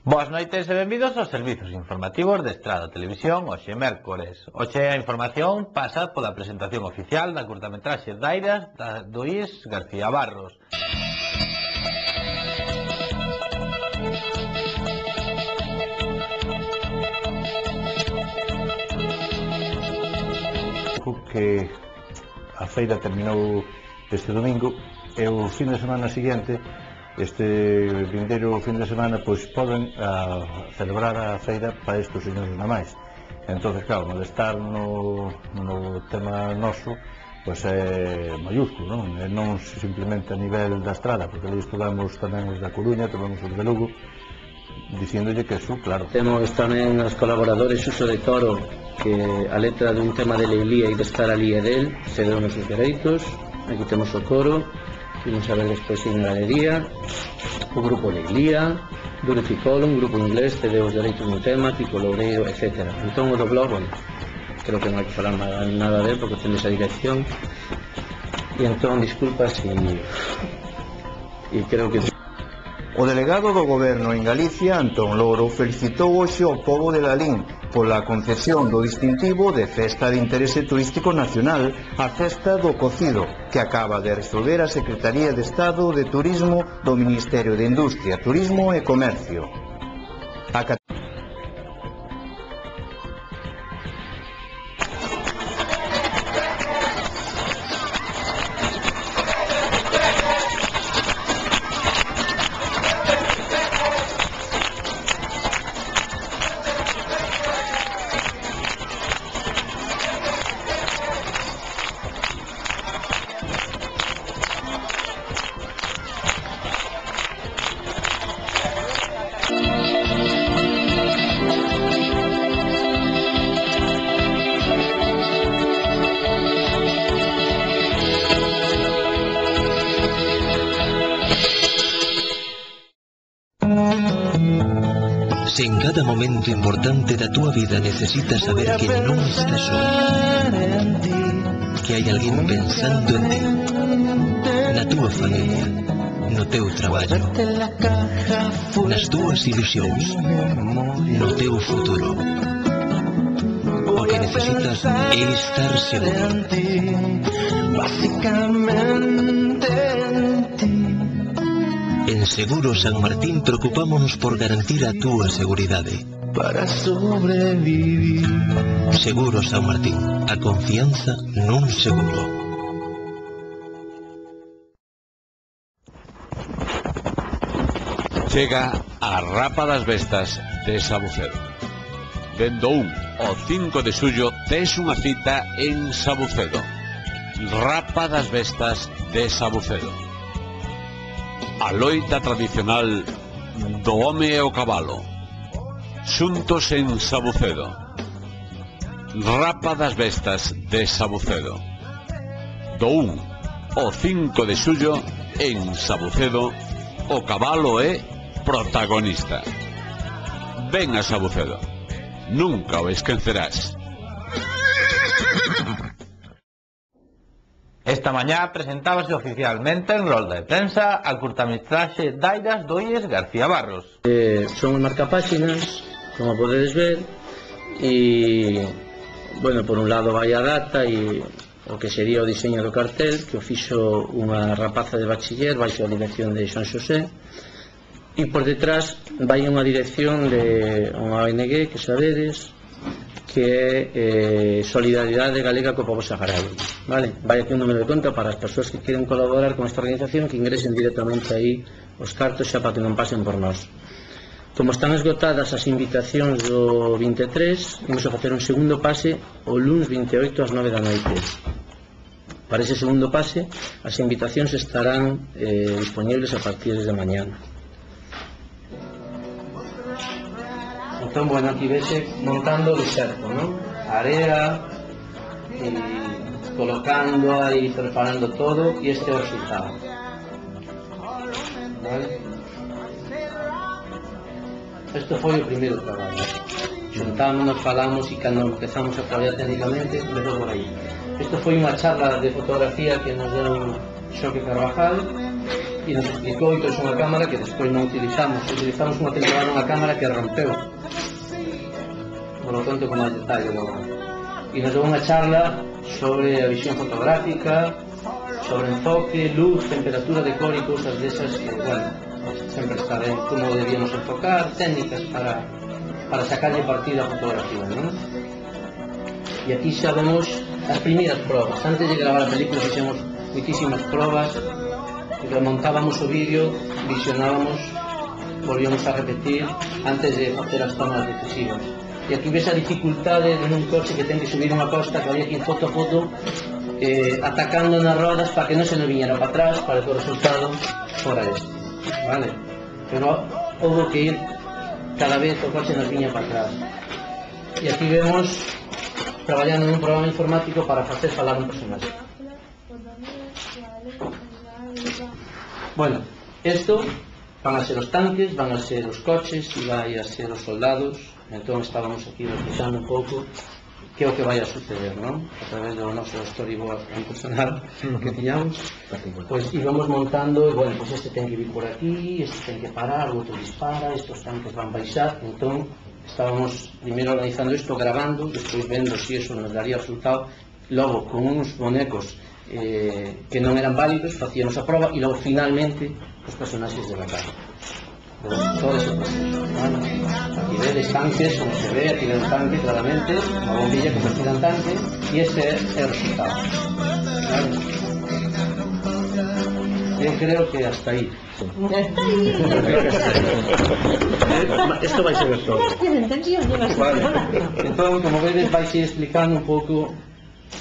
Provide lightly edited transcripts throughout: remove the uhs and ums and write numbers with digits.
Boas noites e benvidos aos servizos informativos de Estrada Televisión hoxe mércores. Hoxe a información pasa pola presentación oficial da curtametraxe Dairas do Luís García Barros. Que a feira terminou este domingo e o fin de semana seguinte, este vindeiro fin de semana, pois poden celebrar a feira para estes señores na máis. Entonces, claro, molestar no tema noso pois é mayúsculo, non? E non simplemente a nivel da estrada, porque ali estudamos tamén os da Coruña, estudamos os de Lugo, dicíndolle que eso, claro. Temos tamén os colaboradores Uso de Toro, que a letra dun tema de Leilía e de estar ali é del, cedeu nos seus dereitos. Aquí temos o coro, vimos a ver despois en galería, o grupo Leilía, Durificolo, un grupo inglés, cedeu os dereitos no tema, Kiko Loureiro, etc. Entón o do blog, bueno, creo que non hai que falar nada de él, porque ten esa dirección. E entón, disculpas, e creo que... O delegado do Goberno en Galicia, Antón Loro, felicitou hoxe ao pobo de Lalín pola concesión do distintivo de Festa de Interese Turístico Nacional, a Festa do Cocido, que acaba de resolver a Secretaría de Estado de Turismo do Ministerio de Industria, Turismo e Comercio. Se en cada momento importante da túa vida necesitas saber que non estás só, que hai alguén pensando en ti, na túa familia, no teu traballo, nas túas ilusións, no teu futuro. O que necesitas é estar seguro. En Seguros San Martín preocupámonos por garantir a túa seguridade. Para sobrevivir. Seguros San Martín, a confianza nun seguro. Chega a Rapa das Vestas de Sabucedo. Dendo 1 ao 5 de xullo tes unha cita en Sabucedo. Rapa das Vestas de Sabucedo. A loita tradicional do home e o cabalo, xuntos en Sabucedo. Rapa das Vestas de Sabucedo. Do 1 ao 5 de xullo en Sabucedo, o cabalo é protagonista. Ven a Sabucedo, nunca o esquecerás. Esta mañá presentábase oficialmente en rolda de prensa a curtametraxe Dairas do Luís García Barros. Son marcapáxinas, como podedes ver, e, bueno, por un lado vai a data e o que sería o diseño do cartel, que o fixo unha rapaza de bachiller baixo a dirección de Xoan Xosé, e por detrás vai unha dirección de unha ONG que sabedes, que é Solidaridade Galega co Pobo Saharaui, vale? Vai aquí un número de conta para as persoas que queren colaborar con esta organización, que ingresen directamente aí os cartos xa para que non pasen por nós. Como están esgotadas as invitacións do 23, vamos a facer un segundo pase o lunes 28 ás 9 da noite. Para ese segundo pase, as invitacións estarán disponibles a partir de mañana. Entón, bueno, aquí vese montando o deserto, ¿no? Area, y colocando aí, preparando todo, e este é o resultado. ¿Vale? Isto foi o primeiro traballo. Xuntámonos, falamos e cando empezamos a traballar técnicamente, empezou por aí. Isto foi unha charla de fotografía que nos deu Xoque Carvajal e nos explicou que é unha cámara que despois non utilizamos. Utilizamos unha temporada unha cámara que rompeu. Por lo tanto, con máis detalle logo. E nos deu unha charla sobre a visión fotográfica, sobre enfoque, luz, temperatura de cor e cousas desas que, bueno, sempre está ben como debíamos enfocar, técnicas para sacarle partido a fotografía, non? E aquí xa vemos as primeiras probas. Antes de gravar a película fixemos muitísimas probas, remontábamos o vídeo, visionábamos, volvíamos a repetir antes de facer as tomas decisivas. E aquí ves a dificultade de un coche que ten que subir unha costa que había que ir foto a foto atacando nas rodas para que non se nos viñera para atrás, para que o resultado fora este, vale? Pero houve que ir cada vez o coche nos viña para atrás. E aquí vemos traballando nun programa informático para facer falar un personaje. Bueno, isto van a ser os tanques, van a ser os coches e vai a ser os soldados. Entón estábamos aquí reflexando un pouco que é o que vai a suceder, non? A través do noso storyboard personal que tiñamos, pois íbamos montando, e, bueno, pois este ten que vir por aquí, este ten que parar, o outro dispara, estos tanques van baixar. Entón estábamos primeiro organizando isto, grabando, despois vendo se iso nos daría resultado, logo con uns bonecos que non eran válidos, facíamos a prova e logo finalmente os personaxes de la cara. Todo ese proceso, ¿vale? Aquí vedes tanques, como se ve, aquí ve un tanque claramente, unha bombilla convertida en tanque, e ese é o resultado, ¿vale? Eu creo que hasta aí. Esto vai ser todo. Vale. Entón, como vedes, vai ser explicando un pouco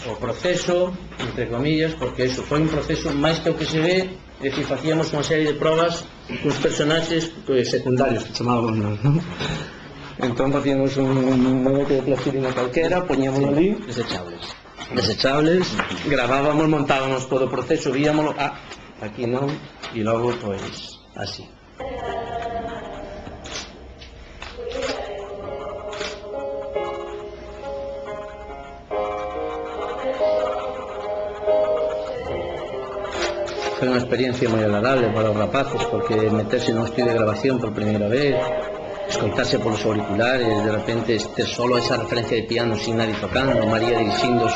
o proceso, entre comillas, porque iso foi un proceso máis que o que se ve. É dicir, facíamos unha serie de probas cos personaxes secundarios que chamábamos nós, non? Entón facíamos un boneco de plastilina calquera, poñíamolo ali, desechables, gravábamos, montábamos todo o proceso, víamolo, aquí non, e logo, pois, así. Foi unha experiencia moi agradable para os rapaces, porque meterse nun estudio de grabación por primeira vez, escoitarse polos auriculares, de repente ter solo esa referencia de piano sin nadie tocando, María dirixindos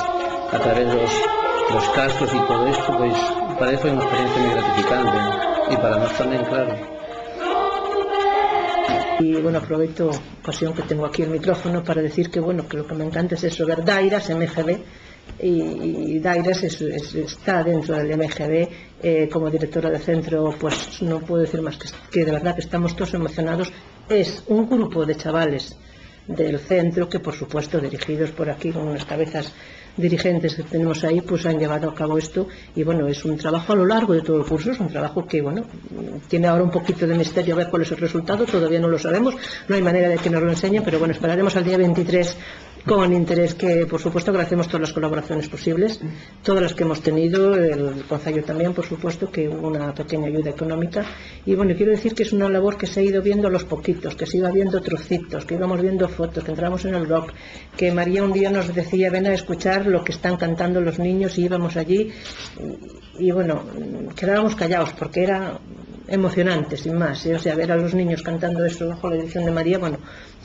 a través dos cascos e todo isto, pois para ele foi unha experiencia moi gratificante, e para nós tamén, claro. Y bueno, aprovecho la ocasión que tengo aquí el micrófono para decir que bueno, que lo que me encanta es eso, ver Dairas, MGB, y Dairas está dentro del MGB. Como directora de centro, pues no puedo decir más que de verdad que estamos todos emocionados. Es un grupo de chavales del centro que, por supuesto, dirigidos por aquí con unas cabezas dirigentes que tenemos ahí, pues han llevado a cabo esto. Y bueno, es un trabajo a lo largo de todo el curso, es un trabajo que, bueno, tiene ahora un poquito de misterio a ver cuál es el resultado, todavía no lo sabemos, no hay manera de que nos lo enseñen, pero bueno, esperaremos al día 23 con interés, que por supuesto agradecemos todas las colaboraciones posibles, todas las que hemos tenido, el Concello también, por supuesto, que hubo una pequeña ayuda económica. Y bueno, quiero decir que es una labor que se ha ido viendo a los poquitos, que se iba viendo trocitos, que íbamos viendo fotos, que entramos en el rock, que María un día nos decía, ven a escuchar lo que están cantando los niños, y íbamos allí y bueno, quedábamos callados porque era emocionante, sin más, o sea, ver a los niños cantando eso bajo la dirección de María, bueno,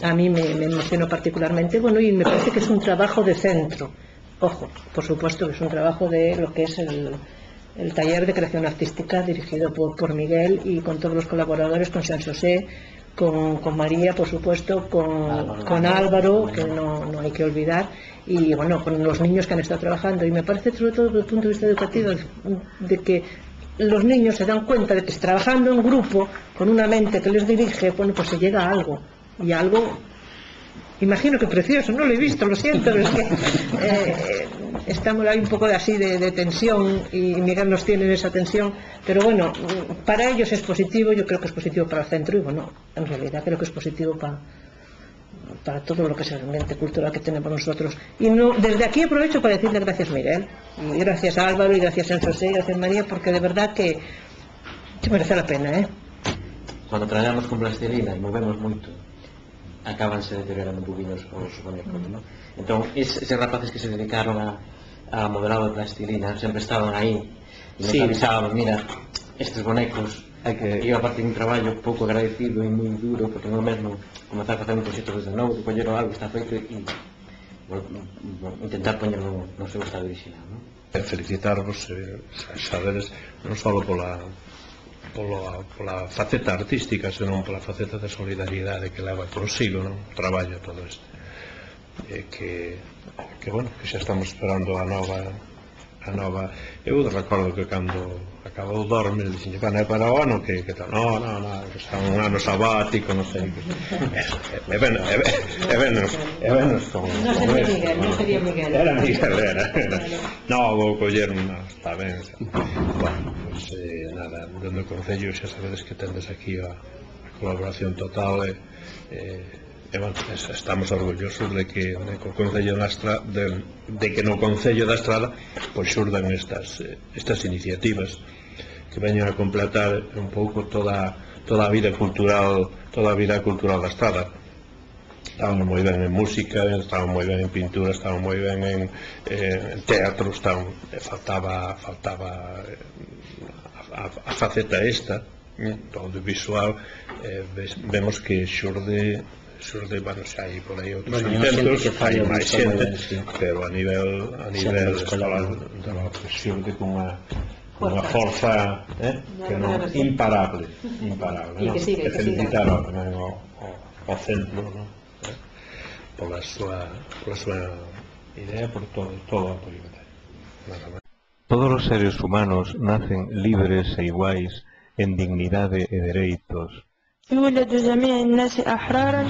a mí me emocionó particularmente, bueno, y me parece que es un trabajo de centro, ojo, por supuesto que es un trabajo de lo que es el taller de creación artística dirigido por Miguel y con todos los colaboradores, con San José, con María, por supuesto, con Álvaro, que no hay que olvidar, y bueno, con los niños que han estado trabajando. Y me parece, sobre todo desde el punto de vista educativo, de que los niños se dan cuenta de que trabajando en grupo, con una mente que les dirige, bueno, pues se llega a algo, y algo, imagino que precioso, no lo he visto, lo siento, pero es que estamos ahí un poco así de tensión, y Miguel nos tiene en esa tensión, pero bueno, para ellos es positivo, yo creo que es positivo para el centro, y bueno, en realidad creo que es positivo para todo lo que es el ambiente cultural que tenemos nosotros. Y no, desde aquí aprovecho para decirle gracias Miguel, y gracias a Álvaro, y gracias a San José, y gracias María, porque de verdad que merece la pena, Cuando traballamos con plastilina e movemos moito, acabanse deteriorando un poquinho os bonecos, ¿no? Entón, eses rapaces que se dedicaron a modelado de plastilina sempre estaban aí e nos avisábamos, mira, estes bonecos iba a partir un traballo pouco agradecido e moi duro, porque non é mesmo comenzar a facer un proxecto desde novo, coller algo que está feito e intentar poñerlo no seu estado original, ¿no? Felicitarvos, saberes, non só pola faceta artística, senón pola faceta de solidaridade que leva por siglo, non? Traballo todo isto, que bueno, que xa estamos esperando a nova. Eu recordo que cando acabou Dorme dixen, para o ano que tal, no, que está un ano sabático, non sei, e venos con non sería Miguel, era no, vou coller está ben, bueno, pois nada, dentro do Concello xa sabedes que tendes aquí a colaboración total e bueno, estamos orgullosos de que o Concello de que no Concello da Estrada pois xurdan estas iniciativas que veñen a completar un pouco toda a vida cultural da Estrada. Estaban moi ben en música, estaban moi ben en pintura, estaban moi ben en teatro, faltaba a faceta esta do audiovisual. Vemos que xurde, bueno, xa hai por aí outros intentos, hai máis xente, pero a nivel escolar xurde con unha forza imparable, que felicitar ao centro pola súa idea, por todo o apoio. Todos os seres humanos nacen libres e iguais en dignidade e dereitos. يولد جميع الناس أحرارا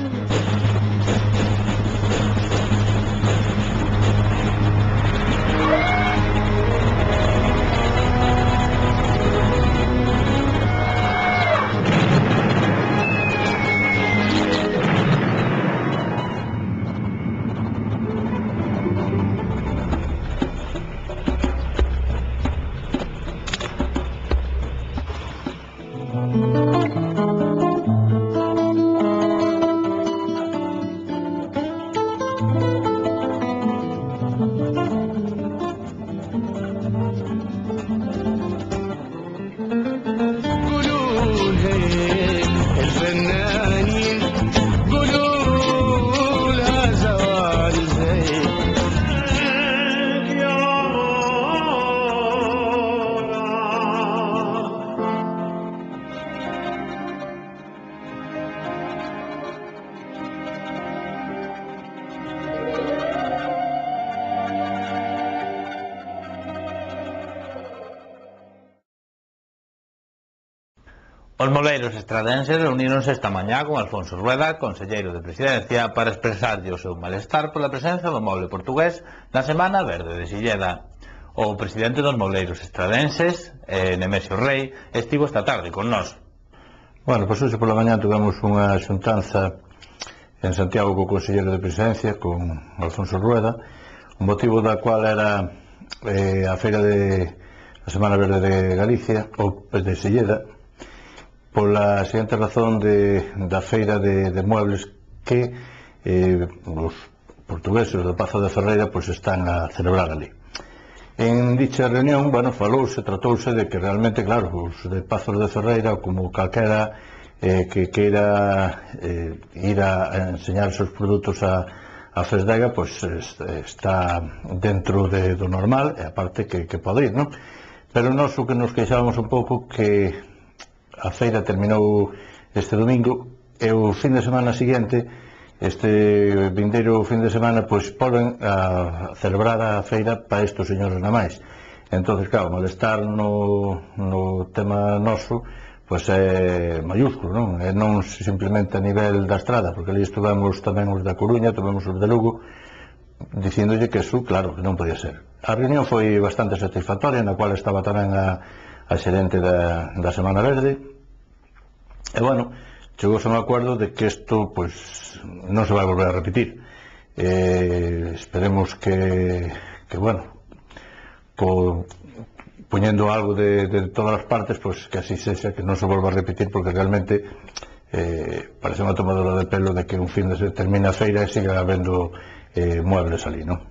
Os moleiros estradenses reuníronse esta mañá con Alfonso Rueda, conselleiro de Presidencia, para expresarlle o seu malestar pola presenza do moble portugués na Semana Verde de Silleda. O presidente dos moleiros estradenses, Nemesio Rei, estivo esta tarde con nós. Bueno, pois hoxe pola mañá tuvemos unha xuntanza en Santiago co conselleiro de Presidencia, con Alfonso Rueda, o motivo da cual era a feira de a Semana Verde de Galicia, ou de Silleda, pola seguinte razón da feira de muebles que os portugueses do Pazo de Ferreira pois están a celebrar ali. En dicha reunión, bueno, tratouse de que realmente, claro, os de Pazos de Ferreira, como calquera que queira ir a enseñar os seus produtos a Fesdega, pois está dentro do normal, e aparte que pode ir, non? Pero nós o que nos queixábamos un pouco que a feira terminou este domingo e o fin de semana seguinte, este vindeiro fin de semana, pois poden a celebrar a feira para estes señores na máis. Entón, claro, malestar no tema noso pois é mayúsculo, non? E non simplemente a nivel da Estrada, porque ali estuvemos tamén os da Coruña, tuvemos os de Lugo, dicíndolle que eso, claro, que non podía ser. A reunión foi bastante satisfactoria, na cual estaba tamén a xerente da Semana Verde, e bueno, chegouse a un acordo de que isto pois non se vai volver a repetir. Esperemos que bueno, poñendo algo de todas as partes, pois que así sexa, que non se volva a repetir, porque realmente parece unha tomadora de pelo de que un fin de se termina a feira e siga habendo muebles ali, non?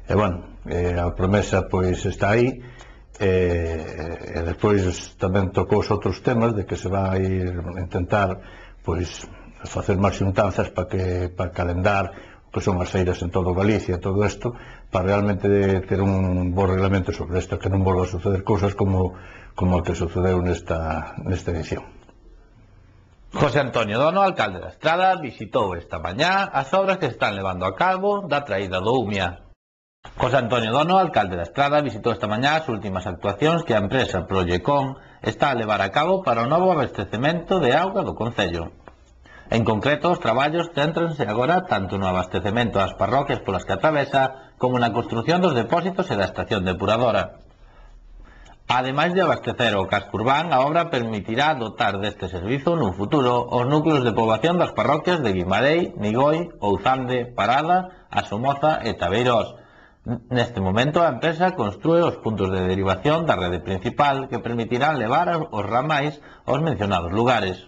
E bueno, a promesa pois está aí, e despois tamén tocou os outros temas de que se vai intentar pois facer máis xuntanzas para calendar o que son as feiras en todo Galicia, todo isto, para realmente ter un bo reglamento sobre isto, que non volva a suceder cousas como o que sucedeu nesta edición. José Antonio Dono, alcalde da Estrada, visitou esta mañá as obras que se están levando a cabo da traída do Umia. José Antonio Dono, alcalde da Estrada, visitou esta mañá as últimas actuacións que a empresa Proyecon está a levar a cabo para o novo abastecemento de auga do concello. En concreto, os traballos céntranse agora tanto no abastecemento ás parroquias polas que atravesa como na construción dos depósitos e da estación depuradora. Ademais de abastecer o casco urbán, a obra permitirá dotar deste servizo nun futuro os núcleos de poboación das parroquias de Guimarei, Nigoi, Ouzande, Parada, A Somoza e Tabeirós. Neste momento a empresa construe os puntos de derivación da rede principal que permitirán levar os ramais aos mencionados lugares.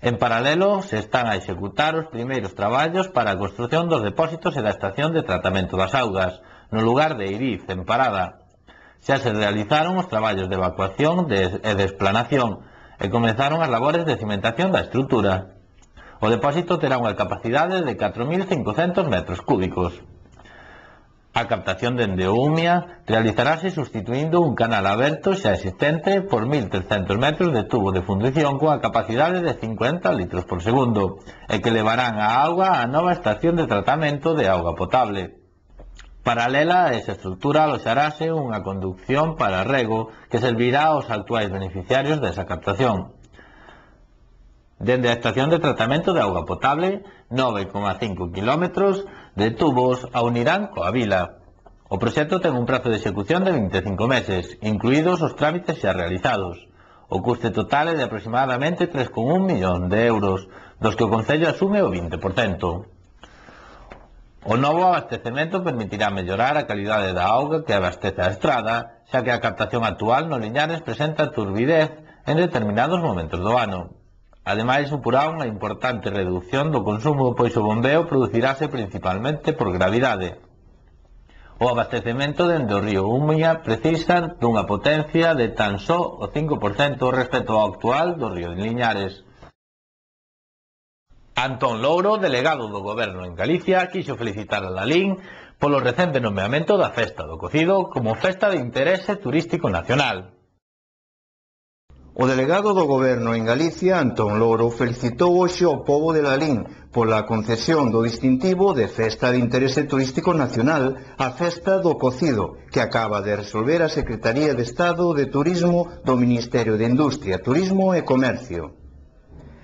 En paralelo, se están a executar os primeiros traballos para a construción dos depósitos e da estación de tratamento das augas, no lugar de Iriz, en Parada. Xa se realizaron os traballos de evacuación e de explanación e comenzaron as labores de cimentación da estrutura. O depósito terá unha capacidade de 4.500 metros cúbicos. A captación dende o Umia realizarase sustituindo un canal aberto xa existente por 1.300 metros de tubo de fundición coa capacidade de 50 litros por segundo e que levarán a auga á nova estación de tratamento de auga potable. Paralela a esa estrutura aloxarase unha conducción para rego que servirá aos actuais beneficiarios desa captación. Dende a estación de tratamento de auga potable, 9,5 kilómetros de tubos a unirán coa vila. O proxecto ten un prazo de execución de 25 meses, incluídos os trámites xa realizados. O custe total é de aproximadamente 3,1 millón de euros, dos que o Concello asume o 20%. O novo abastecemento permitirá mellorar a calidade da auga que abastece a estrada, xa que a captación actual no Liñares presenta turbidez en determinados momentos do ano. Ademais, supurá unha importante reducción do consumo, pois o bombeo producirase principalmente por gravidade. O abastecemento dende o río Umia precisa dunha potencia de tan só o 5% respecto ao actual do río de Liñares. Antón Louro, delegado do Goberno en Galicia, quixo felicitar a Lalín polo recente nomeamento da Festa do Cocido como Festa de Interese Turístico Nacional. O delegado do Goberno en Galicia, Antón Louro, felicitou hoxe ao pobo de Lalín pola concesión do distintivo de Festa de Interese Turístico Nacional, a Festa do Cocido, que acaba de resolver a Secretaría de Estado de Turismo do Ministerio de Industria, Turismo e Comercio.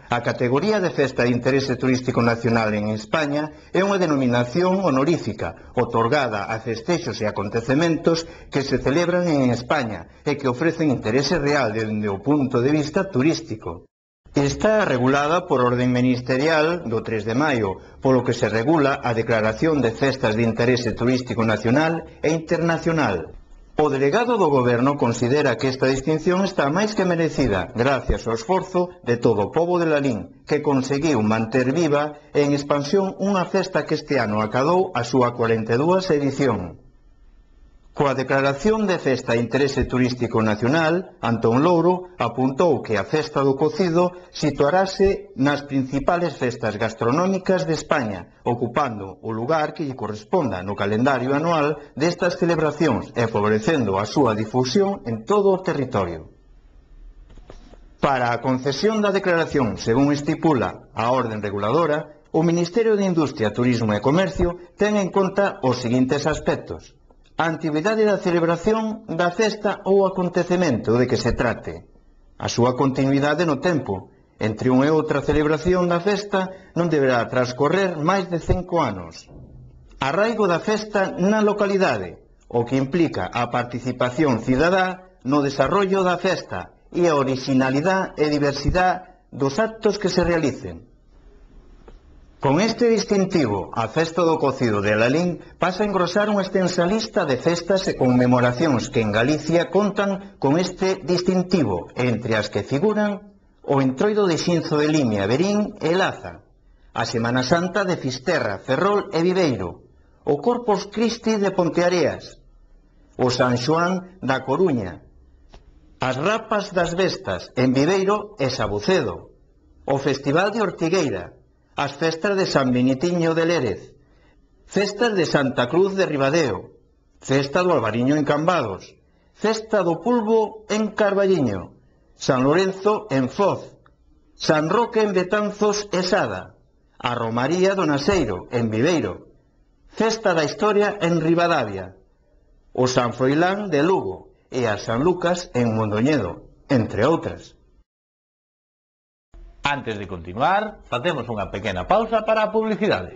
A categoría de Festa de Interese Turístico Nacional en España é unha denominación honorífica otorgada a festexos e acontecementos que se celebran en España e que ofrecen interese real dende o punto de vista turístico. Está regulada por orden ministerial do 3 de maio, polo que se regula a declaración de festas de interese turístico nacional e internacional. O delegado do Goberno considera que esta distinción está máis que merecida gracias ao esforzo de todo o pobo de Lalín, que conseguiu manter viva e en expansión unha festa que este ano acadou a súa 42ª edición. Coa declaración de Festa de Interese Turístico Nacional, Antón Louro apuntou que a Festa do Cocido situarase nas principales festas gastronómicas de España, ocupando o lugar que lle corresponda no calendario anual destas celebracións e favorecendo a súa difusión en todo o territorio. Para a concesión da declaración, según estipula a orde reguladora, o Ministerio de Industria, Turismo e Comercio ten en conta os seguintes aspectos: a antigüidade da celebración da festa ou acontecemento de que se trate, a súa continuidade no tempo, entre unha e outra celebración da festa non deberá transcorrer máis de 5 anos, arraigo da festa na localidade, o que implica a participación cidadá no desarrollo da festa e a originalidade e diversidade dos actos que se realicen. Con este distintivo, a Festa do Cocido de Lalín pasa a engrosar unha extensa lista de festas e conmemoracións que en Galicia contan con este distintivo, entre as que figuran o Entroido de Xinzo de Limia, Verín e Laza, a Semana Santa de Fisterra, Ferrol e Viveiro, o Corpus Christi de Ponteareas, o San Xoán da Coruña, as Rapas das Vestas en Viveiro e Sabucedo, o Festival de Ortigueira, as festas de San Benitiño de Lérez, festas de Santa Cruz de Ribadeo, festa do Albariño en Cambados, festa do Pulvo en Carballiño, San Lorenzo en Foz, San Roque en Betanzos e Sada, a Romaría do Naseiro en Viveiro, festa da Historia en Ribadavia, o San Froilán de Lugo e a San Lucas en Mondoñedo, entre outras. Antes de continuar, facemos unha pequena pausa para a publicidade.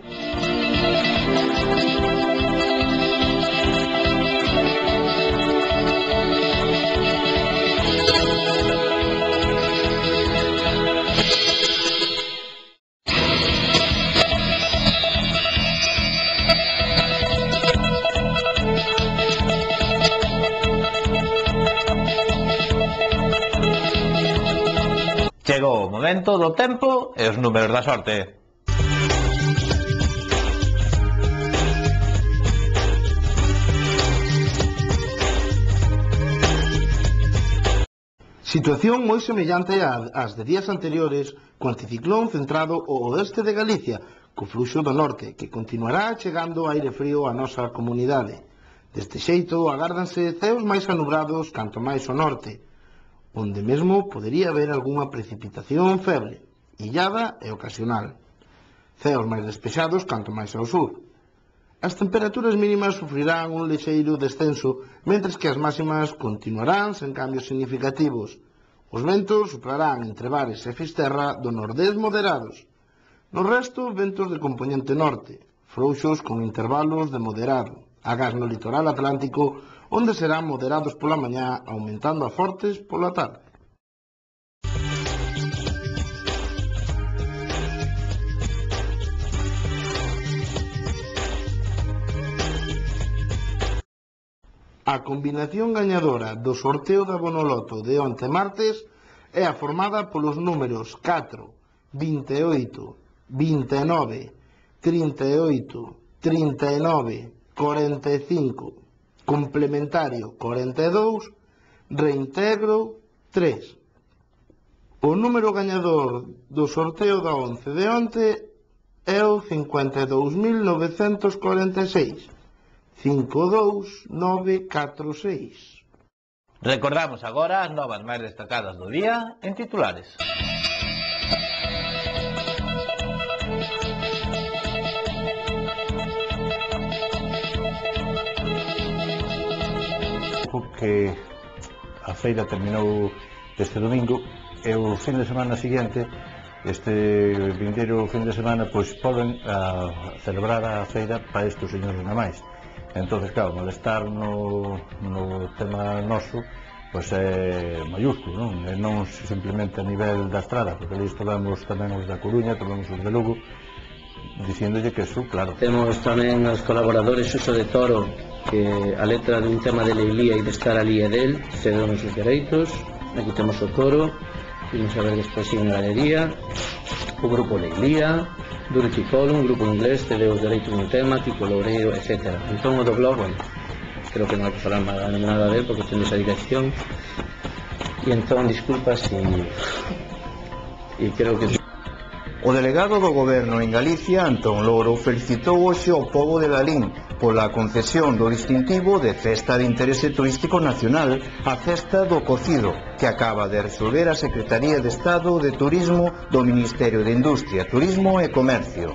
Chegou o momento do tempo e os números da sorte. Situación moi semellante ás de días anteriores, co anticiclón centrado ao oeste de Galicia, co fluxo do norte, que continuará chegando aire frío á nosa comunidade. Deste xeito, agárdanse ceos máis anubrados canto máis ao norte, onde mesmo podería haber algunha precipitación feble, illada e ocasional. Ceos máis despexados canto máis ao sur. As temperaturas mínimas sufrirán un lixeiro descenso, mentres que as máximas continuarán sen cambios significativos. Os ventos soprarán entre Bares e Fisterra do nordés moderados. No resto, ventos de compoñente norte, frouxos con intervalos de moderado, agás no litoral atlántico, onde serán moderados pola mañá, aumentando a fortes pola tarde. A combinación gañadora do sorteo da Bonoloto de onte martes é a formada polos números 4, 28, 29, 38, 39, 45, complementario 42, reintegro 3. O número gañador do sorteo da 11 de onte é o 52.946. 52946. Recordamos agora as novas máis destacadas do día en titulares. Que a feira terminou este domingo e o fin de semana seguinte, este vindeiro fin de semana, pois poden celebrar a feira para estes señores na máis. Entonces, claro, malestar no tema noso pois é mayúsculo, non? E non simplemente a nivel da estrada, porque ali estovemos tamén os da Coruña, estovemos os de Lugo, diciéndolle que eso, claro. Temos tamén os colaboradores Xuxo de Toro, que a letra dun tema de Leilía e de estar ali é del, cederon os seus dereitos. Aquí temos o coro, vimos a ver despois en galería, o grupo Leilía, Durity Column, un grupo inglés, cedeu os dereitos dun tema, Kiko Loureiro, etc. Entón o do blog, bueno, creo que non hai que falar nada del porque ten esa dirección. E entón, disculpas, e creo que... O delegado do Goberno en Galicia, Antón Loro, felicitou hoxe ao pobo de Lalín pola concesión do distintivo de Festa de Interese Turístico Nacional, a Festa do Cocido, que acaba de resolver a Secretaría de Estado de Turismo do Ministerio de Industria, Turismo e Comercio.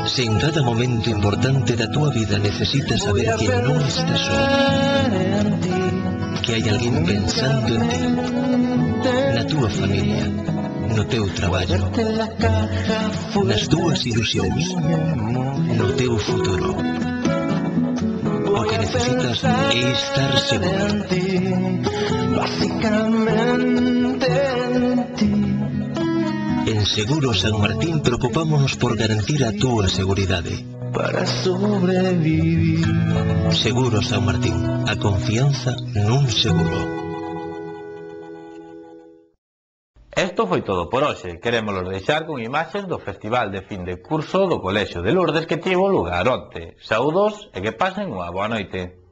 Se en cada momento importante da túa vida necesitas saber que non estás só, que hai alguén pensando en ti, na túa familia, no teu traballo, nas túas ilusións, no teu futuro. O que necesitas é estar seguro. En Seguros San Martín preocupámonos por garantir a túa seguridade. Para sobrevivir. Seguros San Martín, a confianza nun seguro. Esto foi todo por hoxe. Querémoslos deixar con imaxes do festival de fin de curso do Colexio de Lourdes que tivo lugar onte. Saúdos e que pasen unha boa noite.